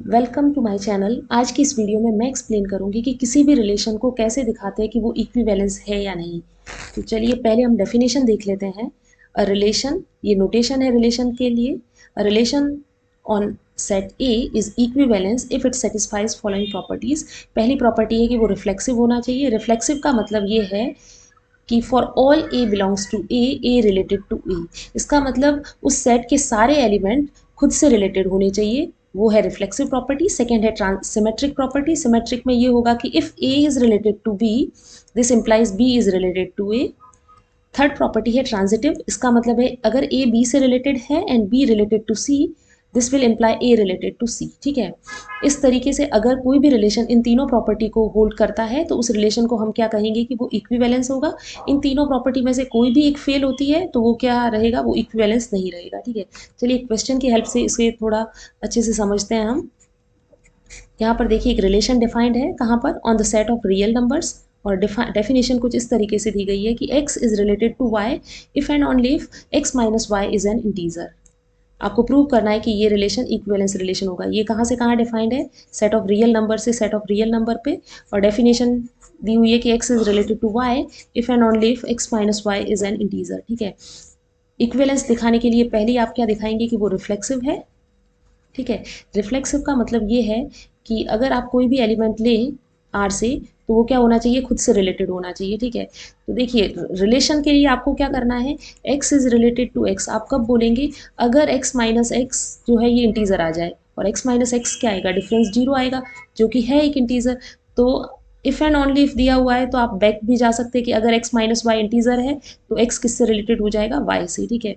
Welcome to my channel. आज की इस वीडियो में मैं एक्सप्लेन करूंगी कि किसी भी रिलेशन को कैसे दिखाते हैं कि वो इक्विवेलेंस है या नहीं। तो चलिए पहले हम डेफिनेशन देख लेते हैं। अ रिलेशन, ये नोटेशन है रिलेशन के लिए। A relation on set A is equivalence if it satisfies following properties. पहली प्रॉपर्टी है कि वो रिफ्लेक्सिव होना चाहिए। रिफ्लेक्सिव का मतलब ये है कि for all a belongs to a related to a. इसका मतलब उस सेट के सारे एलिमेंट खुद से रिलेटेड होने चाहिए, वो है रिफ्लेक्सिव प्रॉपर्टी। सेकेंड है सिमेट्रिक प्रॉपर्टी। सिमेट्रिक में ये होगा कि if a is related to b, this implies b is related to a. Third property है ट्रांजिटिव। इसका मतलब है अगर ए बी से रिलेटेड है and b related to c, this will imply a related to c. ठीक है, इस तरीके से अगर कोई भी रिलेशन इन तीनों प्रॉपर्टी को होल्ड करता है तो उस रिलेशन को हम क्या कहेंगे कि वो इक्विवेलेंस होगा। इन तीनों प्रॉपर्टी में से कोई भी एक फेल होती है तो वो क्या रहेगा, वो इक्विवेलेंस नहीं रहेगा। ठीक है, चलिए क्वेश्चन की हेल्प से इसे थोड़ा अच्छे से समझते हैं हम। यहाँ पर देखिए एक रिलेशन डिफाइंड है, कहाँ पर, on the set of real numbers. और डेफिनेशन कुछ इस तरीके से दी गई है कि x is related to y if and only if x minus y is an integer. आपको प्रूव करना है कि ये रिलेशन इक्विवेलेंस रिलेशन होगा। ये कहाँ से कहाँ डिफाइंड है, सेट ऑफ रियल नंबर से सेट ऑफ रियल नंबर पे। और डेफिनेशन दी हुई है कि x is related to y if and only if x minus y is an integer. ठीक है, इक्विवेलेंस दिखाने के लिए पहले आप क्या दिखाएंगे कि वो रिफ्लेक्सिव है। ठीक है, रिफ्लेक्सिव का मतलब ये है कि अगर आप कोई भी एलिमेंट लें आर से तो वो क्या होना चाहिए, खुद से रिलेटेड होना चाहिए। ठीक है, तो देखिए रिलेशन के लिए आपको क्या करना है, x is related to x आप कब बोलेंगे, अगर x माइनस एक्स जो है ये इंटीजर आ जाए। और x माइनस एक्स क्या आएगा, डिफरेंस जीरो आएगा जो कि है एक इंटीजर। तो इफ एंड ओनली इफ दिया हुआ है तो आप बैक भी जा सकते हैं कि अगर x माइनस वाई इंटीजर है तो x किससे रिलेटेड हो जाएगा, y से। ठीक है,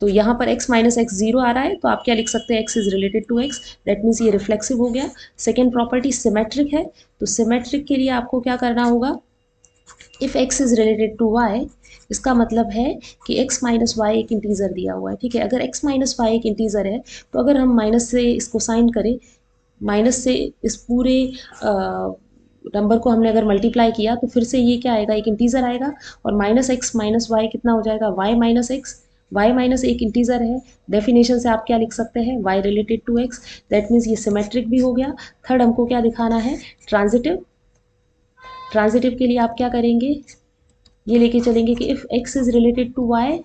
तो यहाँ पर x माइनस एक्स जीरो आ रहा है तो आप क्या लिख सकते हैं, x is related to x। That means ये रिफ्लेक्सिव हो गया। सेकेंड प्रॉपर्टी सिमेट्रिक है, तो सिमेट्रिक के लिए आपको क्या करना होगा, if x is related to y, इसका मतलब है कि x माइनस वाई एक इंटीजर दिया हुआ है। ठीक है, अगर x माइनस वाई एक इंटीजर है तो अगर हम माइनस से इसको साइन करें, माइनस से इस पूरे नंबर को हमने अगर मल्टीप्लाई किया तो फिर से ये क्या आएगा, एक इंटीजर आएगा। और माइनस एक्स माइनस वाई कितना हो जाएगा, y minus x. Y minus एक इंटीजर है, डेफिनेशन से आप क्या लिख सकते हैं, y related to x. That means ये सिमेट्रिक भी हो गया। थर्ड हमको क्या दिखाना है, ट्रांजिटिव। ट्रांजिटिव के लिए आप क्या करेंगे, ये लेके चलेंगे कि if x is related to y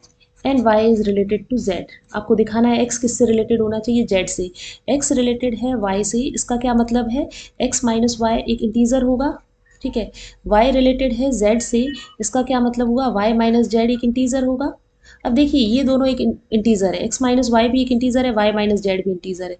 and y is related to z। आपको दिखाना है x किससे रिलेटेड होना चाहिए, z से। x रिलेटेड है y से, इसका क्या मतलब है, x माइनस वाई एक इंटीजर होगा। ठीक है, y रिलेटेड है z से, इसका क्या मतलब हुआ, y माइनस जेड एक इंटीजर होगा। अब देखिए ये दोनों एक इंटीजर है, x माइनस वाई भी एक इंटीजर है, y माइनस जेड भी इंटीजर है।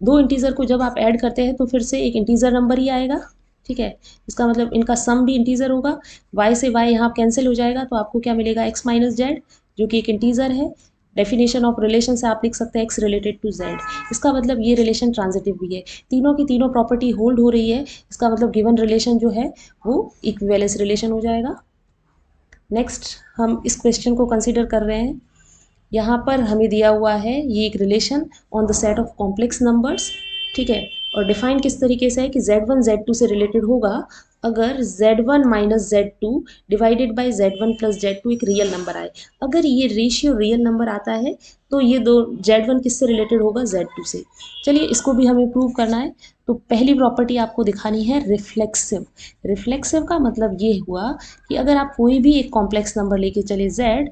दो इंटीजर को जब आप ऐड करते हैं तो फिर से एक इंटीजर नंबर ही आएगा। ठीक है, इसका मतलब इनका सम भी इंटीजर होगा। y से y यहाँ कैंसिल हो जाएगा तो आपको क्या मिलेगा, x माइनस जेड जो कि एक इंटीजर है। डेफिनेशन ऑफ रिलेशन से आप लिख सकते हैं x रिलेटेड टू z। इसका मतलब ये रिलेशन ट्रांजिटिव भी है, तीनों की तीनों प्रॉपर्टी होल्ड हो रही है। इसका मतलब गिवन रिलेशन जो है वो इक्विवेलेंस रिलेशन हो जाएगा। नेक्स्ट हम इस क्वेश्चन को कंसिडर कर रहे हैं। यहाँ पर हमें दिया हुआ है ये एक relation on the set of complex numbers. ठीक है, और डिफाइन किस तरीके से है कि z1 z2 से रिलेटेड होगा अगर z1 minus z2 divided by z1 plus z2 एक रियल नंबर आए। अगर ये रेशियो रियल नंबर आता है तो ये दो z1 किससे रिलेटेड होगा, z2 से। चलिए इसको भी हमें प्रूव करना है। तो पहली प्रॉपर्टी आपको दिखानी है रिफ्लेक्सिव। रिफ्लेक्सिव का मतलब ये हुआ कि अगर आप कोई भी एक कॉम्प्लेक्स नंबर लेके चले z,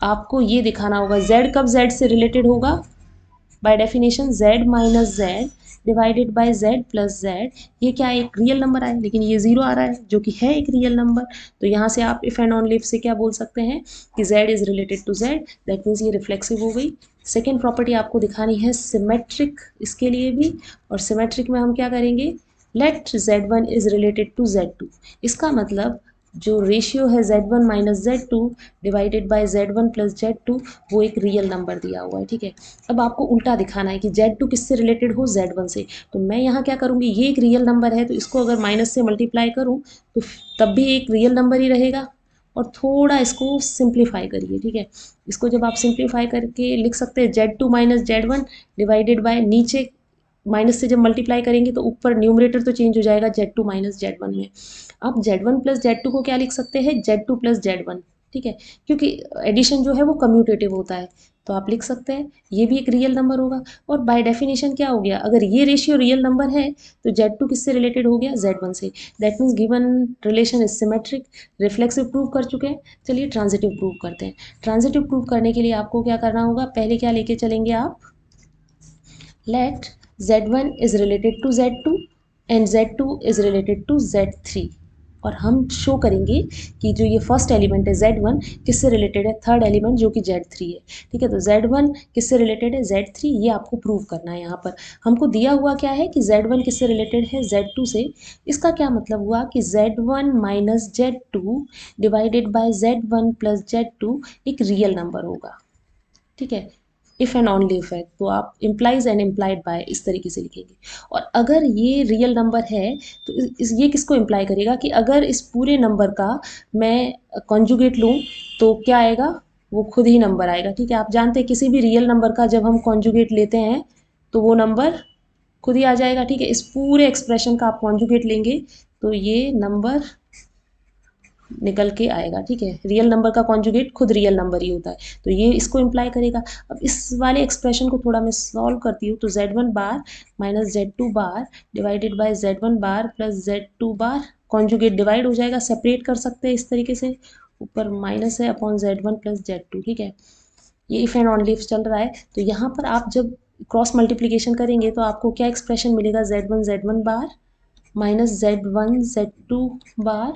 आपको ये दिखाना होगा z कब z से रिलेटेड होगा, by definition z minus Z divided by z plus Z. ये क्या एक रियल नंबर आया, लेकिन ये जीरो आ रहा है जो कि है एक रियल नंबर। तो यहाँ से आप इफ एंड ओनली इफ से क्या बोल सकते हैं कि z is related to z। That means ये रिफ्लेक्सिव हो गई। सेकेंड प्रॉपर्टी आपको दिखानी है सिमेट्रिक, इसके लिए भी। और सिमेट्रिक में हम क्या करेंगे, late z1 is related to z2। इसका मतलब जो रेशियो है z1 minus z2 divided by z1 plus z2 वो एक रियल नंबर दिया हुआ है। ठीक है, अब आपको उल्टा दिखाना है कि z2 किससे रिलेटेड हो, z1 से। तो मैं यहाँ क्या करूँगी, ये एक रियल नंबर है तो इसको अगर माइनस से मल्टीप्लाई करूँ तो तब भी एक रियल नंबर ही रहेगा। और थोड़ा इसको सिंप्लीफाई करिए। ठीक है, इसको जब आप सिंप्लीफाई करके लिख सकते हैं z2 minus z1 divided by, नीचे माइनस से जब मल्टीप्लाई करेंगे तो ऊपर न्यूमरेटर तो चेंज हो जाएगा z2 माइनस z1 में। आप z1 प्लस z2 को क्या लिख सकते हैं, z2 प्लस z1। ठीक है, क्योंकि एडिशन जो है वो कम्यूटेटिव होता है, तो आप लिख सकते हैं ये भी एक रियल नंबर होगा। और बाय डेफिनेशन क्या हो गया, अगर ये रेशियो रियल नंबर है तो Z2 किससे रिलेटेड हो गया, Z1 से। That means given relation is symmetric. Reflexive prove कर चुके हैं, चलिए ट्रांजिटिव प्रूव करते हैं। ट्रांजिटिव प्रूव करने के लिए आपको क्या करना होगा, पहले क्या लेके चलेंगे आप, let Z1 is related to Z2 and Z2 is related to Z3, और हम शो करेंगे कि जो ये फर्स्ट एलिमेंट है Z1 किससे रिलेटेड है, थर्ड एलिमेंट जो कि Z3 है। ठीक है, तो Z1 किससे रिलेटेड है, Z3, ये आपको प्रूव करना है। यहाँ पर हमको दिया हुआ क्या है कि Z1 किससे रिलेटेड है, Z2 से। इसका क्या मतलब हुआ कि Z1 minus Z2 divided by Z1 plus Z2 एक रियल नंबर होगा। ठीक है, इफ एंड ओनली इफ है तो आप इम्प्लाइज एंड इम्प्लाइड बाय इस तरीके से लिखेंगे। और अगर ये रियल नंबर है तो ये किसको इम्प्लाई करेगा कि अगर इस पूरे नंबर का मैं कॉन्जुगेट लूँ तो क्या आएगा, वो खुद ही नंबर आएगा। ठीक है, आप जानते हैं किसी भी रियल नंबर का जब हम कॉन्जुगेट लेते हैं तो वो नंबर खुद ही आ जाएगा। ठीक है, इस पूरे एक्सप्रेशन का आप कॉन्जुगेट लेंगे तो ये नंबर निकल के आएगा। ठीक है, रियल नंबर का कॉन्जुगेट खुद रियल नंबर ही होता है, तो ये इसको इम्प्लाई करेगा। अब इस वाले एक्सप्रेशन को थोड़ा मैं सॉल्व करती हूँ, तो Z1 bar minus Z2 bar divided by Z1 bar plus Z2 bar, conjugate divide हो जाएगा, सेपरेट कर सकते हैं इस तरीके से, ऊपर माइनस है अपॉन Z1 प्लस Z2। ठीक है, ये इफ एंड ओनली इफ चल रहा है, तो यहाँ पर आप जब क्रॉस मल्टीप्लीकेशन करेंगे तो आपको क्या एक्सप्रेशन मिलेगा, Z1 बार माइनस Z1 Z2 बार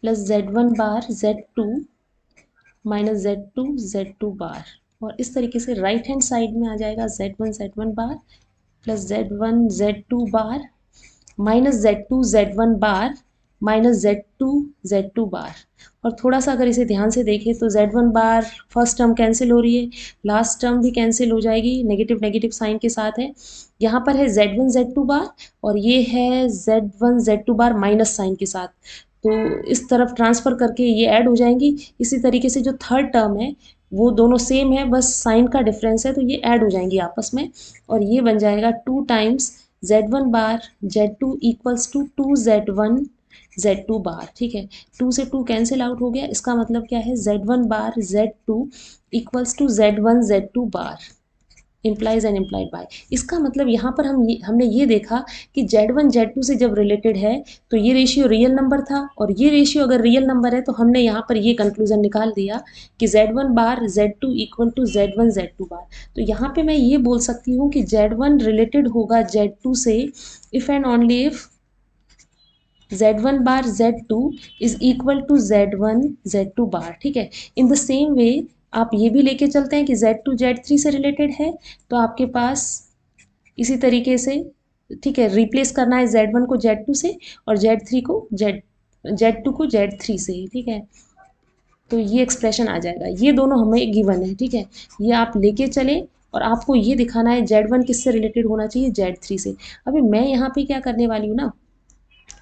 plus Z1 bar Z2 minus Z2 बार, और इस तरीके से राइट हैंड साइड में आ जाएगा Z1 बार प्लस Z2 बार माइनस Z1 बार माइनस Z2 बार। और थोड़ा सा अगर इसे ध्यान से देखें तो Z1 बार फर्स्ट टर्म कैंसिल हो रही है, लास्ट टर्म भी कैंसिल हो जाएगी, नेगेटिव नेगेटिव साइन के साथ है। यहाँ पर है Z1 Z2 बार और ये है Z1 Z2 बार माइनस साइन के साथ, तो इस तरफ ट्रांसफ़र करके ये ऐड हो जाएंगी। इसी तरीके से जो थर्ड टर्म है वो दोनों सेम है, बस साइन का डिफरेंस है, तो ये ऐड हो जाएंगी आपस में, और ये बन जाएगा 2 times Z1 bar Z2 equals to 2Z1 Z2 bar. ठीक है, 2 से 2 कैंसिल आउट हो गया, इसका मतलब क्या है, Z1 bar Z2 equals to Z1 Z2 bar, implies and implied by. इसका मतलब यहाँ पर हमने ये देखा कि Z1 Z2 से जब रिलेटेड है तो ये रेशियो रियल नंबर था, और ये रेशियो अगर रियल नंबर है तो हमने यहाँ पर ये कंक्लूजन निकाल दिया कि Z1 bar Z2 equal to Z1 Z2 बार। तो यहाँ पे मैं ये बोल सकती हूँ कि Z1 रिलेटेड होगा Z2 से if and only if Z1 bar Z2 is equal to Z1 Z2 bar. ठीक है, इन द सेम वे आप ये भी लेके चलते हैं कि Z2 Z3 से रिलेटेड है, तो आपके पास इसी तरीके से, ठीक है, रिप्लेस करना है Z1 को Z2 से और Z3 को Z2 को Z3 से। ठीक है, तो ये एक्सप्रेशन आ जाएगा, ये दोनों हमें गिवन है। ठीक है, ये आप लेके चले और आपको ये दिखाना है Z1 किससे रिलेटेड होना चाहिए, Z3 से। अभी मैं यहाँ पे क्या करने वाली हूँ ना,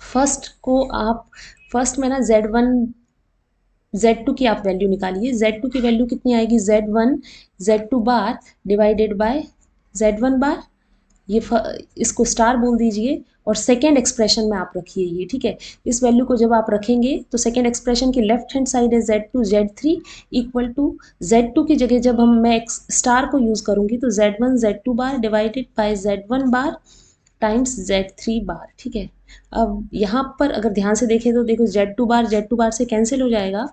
फर्स्ट में ना Z2 की आप वैल्यू निकालिए। Z2 की वैल्यू कितनी आएगी, Z1 Z2 bar divided by Z1 बार, ये इसको स्टार बोल दीजिए, और सेकेंड एक्सप्रेशन में आप रखिए ये। ठीक है, इस वैल्यू को जब आप रखेंगे तो सेकेंड एक्सप्रेशन की लेफ्ट हैंड साइड है Z2 Z3 equal to Z2 की जगह जब मैं स्टार को यूज़ करूँगी तो Z1 Z2 bar divided by Z1 bar times Z3 बार। ठीक है, अब यहाँ पर अगर ध्यान से देखें तो देखो Z2 बार से कैंसिल हो जाएगा,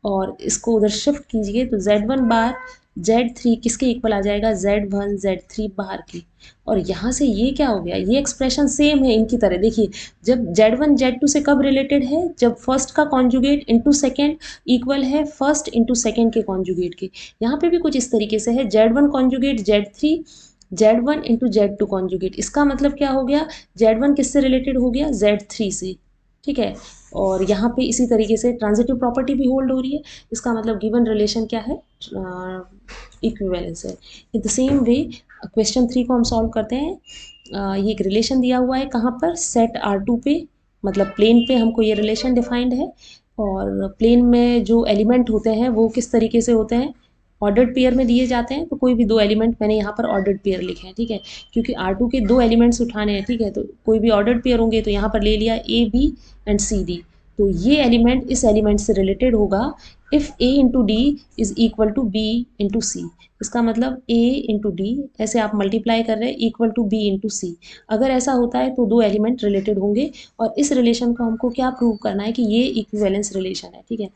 और इसको उधर शिफ्ट कीजिए तो Z1 बार Z3 किसके इक्वल आ जाएगा, Z1 Z3 बार की। और यहाँ से ये क्या हो गया, ये एक्सप्रेशन सेम है इनकी तरह। देखिए, जब Z1 Z2 से कब रिलेटेड है, जब फर्स्ट का कॉन्जुगेट इंटू सेकेंड इक्वल है फर्स्ट इंटू सेकेंड के कॉन्जुगेट के। यहाँ पे भी कुछ इस तरीके से है, Z1 conjugate Z3 Z1 into Z2 conjugate. इसका मतलब क्या हो गया, Z1 किससे रिलेटेड हो गया, Z3 से। ठीक है, और यहाँ पे इसी तरीके से ट्रांजिटिव प्रॉपर्टी भी होल्ड हो रही है, इसका मतलब गिवन रिलेशन क्या है, इक्विवेलेंस है। इन द सेम वे क्वेश्चन 3 को हम सॉल्व करते हैं। ये एक रिलेशन दिया हुआ है, कहाँ पर, सेट R2 पे, मतलब प्लेन पे हमको ये रिलेशन डिफाइंड है, और प्लेन में जो एलिमेंट होते हैं वो किस तरीके से होते हैं, ऑर्डर्ड पेयर में दिए जाते हैं। तो कोई भी दो एलिमेंट, मैंने यहाँ पर ऑर्डर्ड पेयर लिखे हैं। ठीक है, क्योंकि R2 के दो एलिमेंट्स उठाने हैं। ठीक है, तो कोई भी ऑर्डर्ड पेयर होंगे तो यहाँ पर ले लिया A B and C D, तो ये एलिमेंट इस एलिमेंट से रिलेटेड होगा if a into d is equal to b into c. इसका मतलब a इंटू डी ऐसे आप मल्टीप्लाई कर रहे हैं इक्वल टू b इंटू सी। अगर ऐसा होता है तो दो एलिमेंट रिलेटेड होंगे और इस रिलेशन को हमको क्या प्रूव करना है कि ये इक्विवेलेंस रिलेशन है। ठीक है,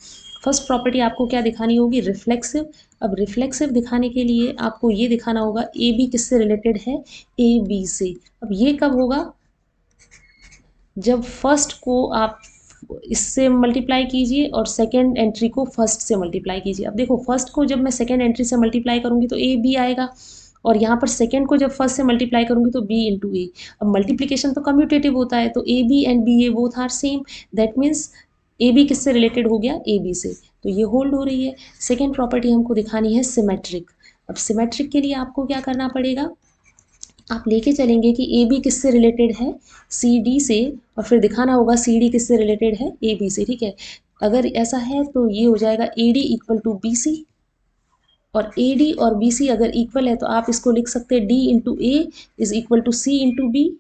फर्स्ट प्रॉपर्टी आपको क्या दिखानी होगी, रिफ्लेक्सिव। अब रिफ्लेक्सिव दिखाने के लिए आपको ये दिखाना होगा ए बी किससे रिलेटेड है, ए बी से। अब ये कब होगा, जब फर्स्ट को आप इससे मल्टीप्लाई कीजिए और सेकेंड एंट्री को फर्स्ट से मल्टीप्लाई कीजिए। अब देखो फर्स्ट को जब मैं सेकेंड एंट्री से मल्टीप्लाई करूंगी तो ए बी आएगा और यहाँ पर सेकेंड को जब फर्स्ट से मल्टीप्लाई करूंगी तो बी इंटू ए। अब मल्टीप्लीकेशन तो कम्यूटेटिव होता है तो a b and b a both are same, that means a b किससे रिलेटेड हो गया, ए बी से, तो ये होल्ड हो रही है। सेकेंड प्रॉपर्टी हमको दिखानी है सिमेट्रिक। अब सिमेट्रिक के लिए आपको क्या करना पड़ेगा, आप लेके चलेंगे कि ए बी किससे रिलेटेड है, सी डी से, और फिर दिखाना होगा सी डी किससे रिलेटेड है, ए बी से। ठीक है, अगर ऐसा है तो ये हो जाएगा a d equal to b c, और ए डी और बी सी अगर इक्वल है तो आप इसको लिख सकते हैं d into a is equal to c into b.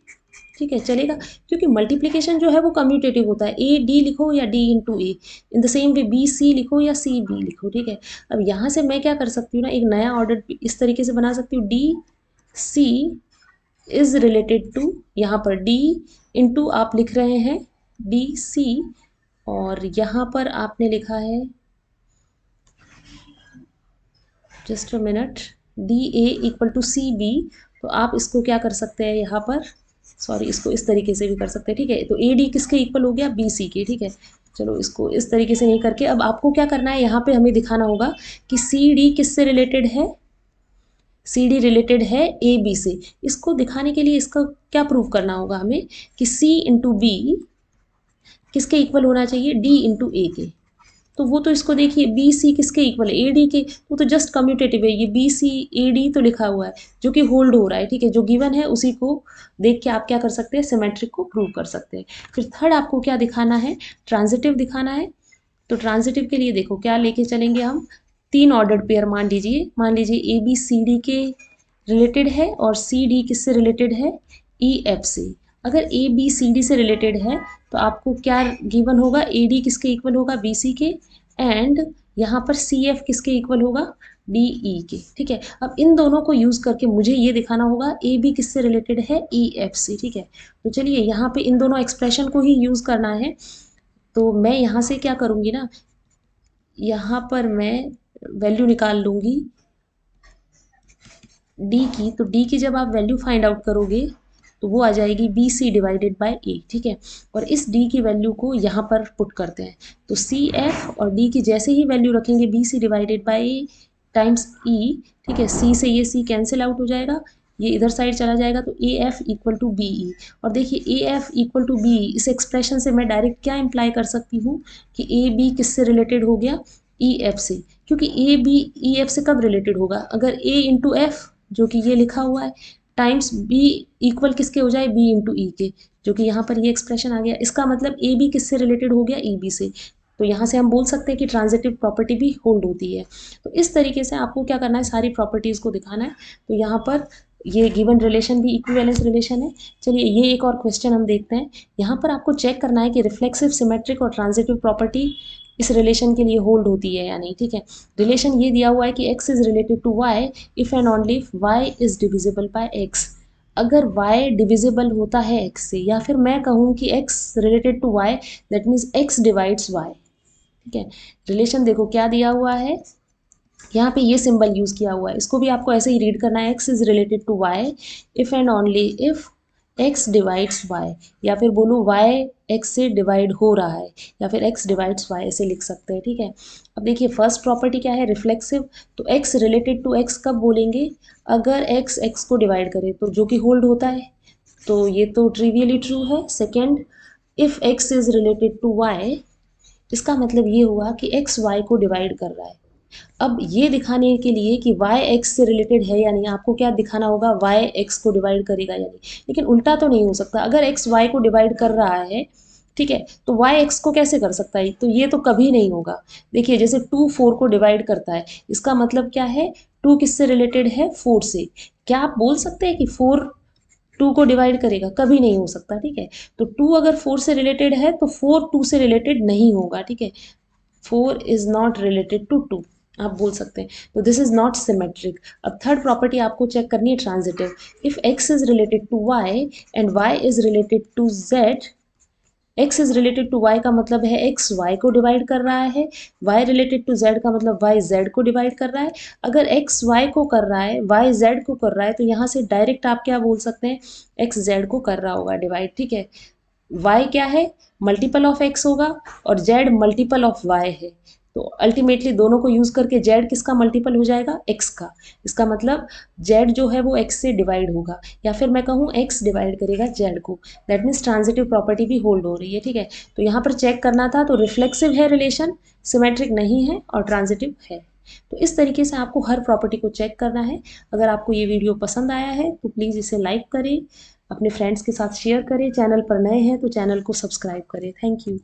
ठीक है, चलेगा, क्योंकि मल्टीप्लिकेशन जो है वो कम्यूटेटिव होता है, ए डी लिखो या d into a, in the same way b c लिखो या सी बी लिखो। ठीक है, अब यहाँ से मैं क्या कर सकती हूँ ना, एक नया ऑर्डर इस तरीके से बना सकती हूँ, d c is related to, यहाँ पर डी इंटू आप लिख रहे हैं डी सी, और यहाँ पर आपने लिखा है just a minute d a equal to c b. तो आप इसको क्या कर सकते हैं यहाँ पर, सॉरी इसको इस तरीके से भी कर सकते हैं। ठीक है, तो ए डी किसके इक्वल हो गया, बी सी के। ठीक है, चलो इसको इस तरीके से नहीं करके अब आपको क्या करना है, यहाँ पे हमें दिखाना होगा कि सी डी किससे रिलेटेड है, सी डी रिलेटेड है ए बी से। इसको दिखाने के लिए इसका क्या प्रूव करना होगा हमें कि सी इंटू बी किसके इक्वल होना चाहिए, डी इंटू ए के। तो वो तो इसको देखिए बी सी किसके इक्वल है, ए डी के, वो तो जस्ट कम्यूटेटिव है, ये बी सी ए डी तो लिखा हुआ है जो कि होल्ड हो रहा है। ठीक है, जो गिवन है उसी को देख के आप क्या कर सकते हैं, सिमेट्रिक को प्रूव कर सकते हैं। फिर थर्ड आपको क्या दिखाना है, ट्रांजिटिव दिखाना है। तो ट्रांजिटिव के लिए देखो क्या लेके चलेंगे हम, तीन ऑर्डर्ड पेयर मान लीजिए ए बी सी डी के रिलेटेड है और सी डी किससे रिलेटेड है, ई एफ से। अगर ए बी सी डी से रिलेटेड है तो आपको क्या गिवन होगा, ए डी किसके इक्वल होगा, बी सी के, एंड यहाँ पर सी एफ किसके इक्वल होगा, डी ई के। ठीक है, अब इन दोनों को यूज़ करके मुझे ये दिखाना होगा ए बी किससे रिलेटेड है, ई एफ से। ठीक है, तो चलिए यहाँ पे इन दोनों एक्सप्रेशन को ही यूज़ करना है। तो मैं यहाँ से क्या करूँगी ना, यहाँ पर मैं वैल्यू निकाल लूँगी डी की। तो डी की जब आप वैल्यू फाइंड आउट करोगे तो वो आ जाएगी बी सी डिवाइडेड बाय ए। ठीक है, और इस डी की वैल्यू को यहाँ पर पुट करते हैं, तो सी एफ और डी की जैसे ही वैल्यू रखेंगे b c divided by a times e. ठीक है, सी से ये सी कैंसिल आउट हो जाएगा, ये इधर साइड चला जाएगा, तो a f equal to b e. और देखिए a f equal to b, इस एक्सप्रेशन से मैं डायरेक्ट क्या इम्प्लाई कर सकती हूँ कि ए बी किससे रिलेटेड हो गया, ई एफ से। क्योंकि ए बी ई एफ से कब रिलेटेड होगा, अगर ए इंटू एफ जो कि ये लिखा हुआ है टाइम्स बी इक्वल किसके हो जाए, बी इंटू ई के, जो कि यहाँ पर ये एक्सप्रेशन आ गया। इसका मतलब ए बी किससे रिलेटेड हो गया, ई बी से। तो यहाँ से हम बोल सकते हैं कि ट्रांजिटिव प्रॉपर्टी भी होल्ड होती है। तो इस तरीके से आपको क्या करना है, सारी प्रॉपर्टीज़ को दिखाना है। तो यहाँ पर ये गिवन रिलेशन भी इक्विवेलेंस रिलेशन है। चलिए ये एक और क्वेश्चन हम देखते हैं। यहाँ पर आपको चेक करना है कि रिफ्लेक्सिव, सिमेट्रिक और ट्रांजिटिव प्रॉपर्टी इस रिलेशन के लिए होल्ड होती है या नहीं। ठीक है, रिलेशन ये दिया हुआ है कि x is related to y if and only if y is divisible by x। अगर y डिविजिबल होता है x से, या फिर मैं कहूँ कि x related to y, that means x divides y। ठीक है, रिलेशन देखो क्या दिया हुआ है, यहाँ पे ये सिंबल यूज किया हुआ है, इसको भी आपको ऐसे ही रीड करना है, x is related to y if and only if x divides y, या फिर बोलो y x से डिवाइड हो रहा है, या फिर x डिवाइड्स y, ऐसे लिख सकते हैं। ठीक है, अब देखिए फर्स्ट प्रॉपर्टी क्या है, रिफ्लेक्सिव। तो x रिलेटेड टू x कब बोलेंगे, अगर x x को डिवाइड करे, तो जो कि होल्ड होता है, तो ये तो ट्रिवियली ट्रू है। Second, if x is related to y, इसका मतलब ये हुआ कि x y को डिवाइड कर रहा है। अब ये दिखाने के लिए कि y x से रिलेटेड है या नहीं, आपको क्या दिखाना होगा, y x को डिवाइड करेगा या नहीं। लेकिन उल्टा तो नहीं हो सकता, अगर x y को डिवाइड कर रहा है, ठीक है, तो y x को कैसे कर सकता है, तो ये तो कभी नहीं होगा। देखिए जैसे 2 4 को डिवाइड करता है, इसका मतलब क्या है, 2 किससे रिलेटेड है, 4 से। क्या आप बोल सकते हैं कि 4 2 को डिवाइड करेगा, कभी नहीं हो सकता, ठीक है। तो 2 अगर 4 से रिलेटेड है तो 4 2 से रिलेटेड नहीं होगा, ठीक है। 4 इज नॉट रिलेटेड टू 2, आप बोल सकते हैं। तो दिस इज नॉट सिमेट्रिक। अब थर्ड प्रॉपर्टी आपको चेक करनी है transitive. If x is related to y and y is related to z, x is related to y का मतलब है x y को डिवाइड कर रहा है, y रिलेटेड टू z का मतलब y z को डिवाइड कर रहा है। अगर x y को कर रहा है, y z को कर रहा है, तो यहाँ से डायरेक्ट आप क्या बोल सकते हैं, x z को कर रहा होगा डिवाइड, ठीक है। y क्या है, मल्टीपल ऑफ x होगा, और z मल्टीपल ऑफ y है। तो अल्टीमेटली दोनों को यूज करके z किसका मल्टीपल हो जाएगा, x का। इसका मतलब z जो है वो x से डिवाइड होगा, या फिर मैं कहूँ x डिवाइड करेगा z को। दैट मीन्स ट्रांजिटिव प्रॉपर्टी भी होल्ड हो रही है, ठीक है। तो यहाँ पर चेक करना था, तो रिफ्लेक्सिव है रिलेशन, सिमेट्रिक नहीं है, और ट्रांजिटिव है। तो इस तरीके से आपको हर प्रॉपर्टी को चेक करना है। अगर आपको ये वीडियो पसंद आया है तो प्लीज़ इसे लाइक करें, अपने फ्रेंड्स के साथ शेयर करें, चैनल पर नए हैं तो चैनल को सब्सक्राइब करें। Thank you.